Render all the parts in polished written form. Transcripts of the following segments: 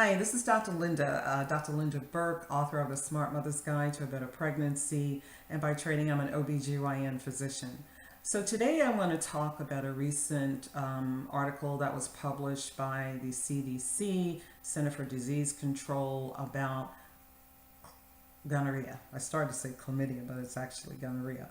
Hi, this is Dr. Dr. Linda Burke, author of The Smart Mother's Guide to a Better Pregnancy, and by training, I'm an OB-GYN physician. So today I want to talk about a recent article that was published by the CDC, Center for Disease Control, about gonorrhea. I started to say chlamydia, but it's actually gonorrhea.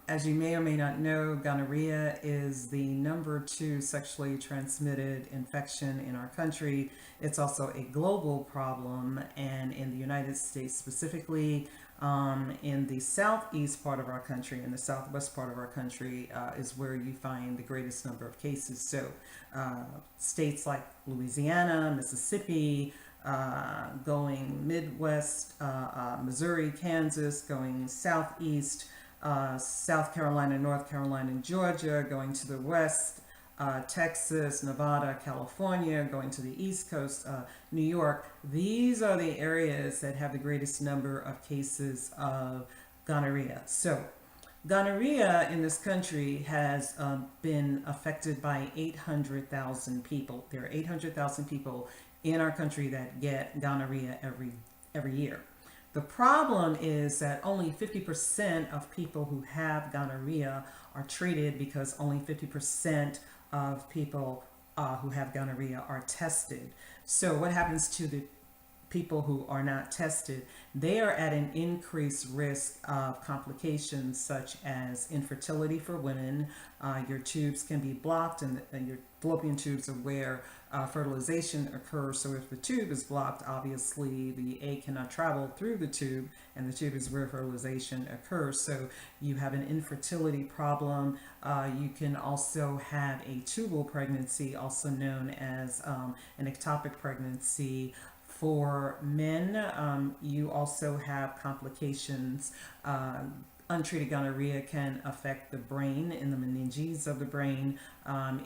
As you may or may not know, gonorrhea is the #2 sexually transmitted infection in our country. It's also a global problem, and in the United States specifically, in the southeast part of our country, in the southwest part of our country, is where you find the greatest number of cases. So states like Louisiana, Mississippi, going Midwest, Missouri, Kansas, going southeast, South Carolina, North Carolina, and Georgia, going to the west, Texas, Nevada, California, going to the East Coast, New York. These are the areas that have the greatest number of cases of gonorrhea. So gonorrhea in this country has been affected by 800,000 people. There are 800,000 people in our country that get gonorrhea every year. The problem is that only 50% of people who have gonorrhea are treated, because only 50% of people who have gonorrhea are tested. So what happens to the people who are not tested? They are at an increased risk of complications such as infertility for women. Your tubes can be blocked, and your fallopian tubes are where fertilization occurs. So if the tube is blocked, obviously the egg cannot travel through the tube, and the tube is where fertilization occurs. So you have an infertility problem. You can also have a tubal pregnancy, also known as an ectopic pregnancy. For men, you also have complications. Untreated gonorrhea can affect the brain and the meninges of the brain.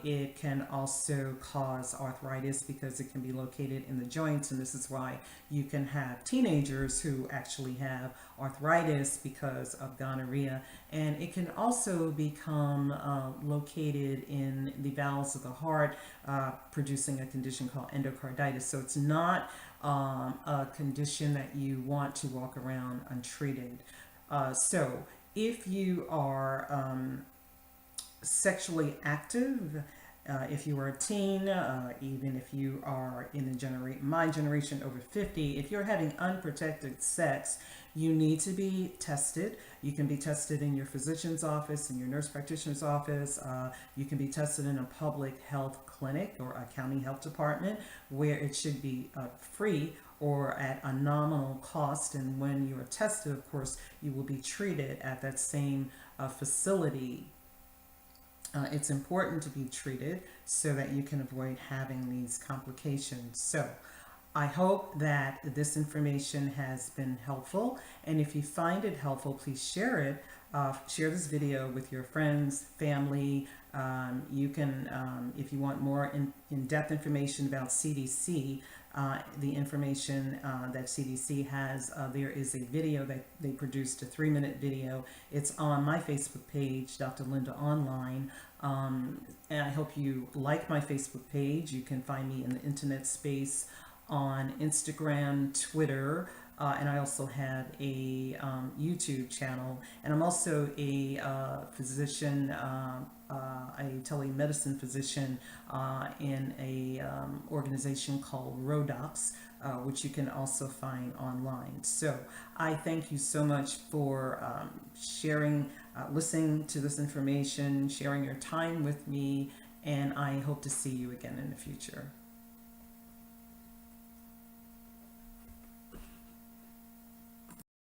It can also cause arthritis because it can be located in the joints, and this is why you can have teenagers who actually have arthritis because of gonorrhea. And it can also become located in the valves of the heart, producing a condition called endocarditis. So it's not a condition that you want to walk around untreated. So if you are sexually active, if you are a teen, even if you are in the my generation over 50, if you're having unprotected sex, you need to be tested. You can be tested in your physician's office, in your nurse practitioner's office. You can be tested in a public health clinic or a county health department, where it should be free or at a nominal cost. And when you are tested, of course, you will be treated at that same facility. It's important to be treated so that you can avoid having these complications. So I hope that this information has been helpful, and if you find it helpful, please share it. Share this video with your friends, family. You can, if you want more in-depth information about CDC, the information that CDC has, there is a video that they produced, a 3-minute video. It's on my Facebook page, Dr. Linda Online. And I hope you like my Facebook page. You can find me in the internet space on Instagram, Twitter, and I also have a YouTube channel. And I'm also a physician, a telemedicine physician in a organization called Rodox, which you can also find online. So I thank you so much for sharing, listening to this information, sharing your time with me, and I hope to see you again in the future.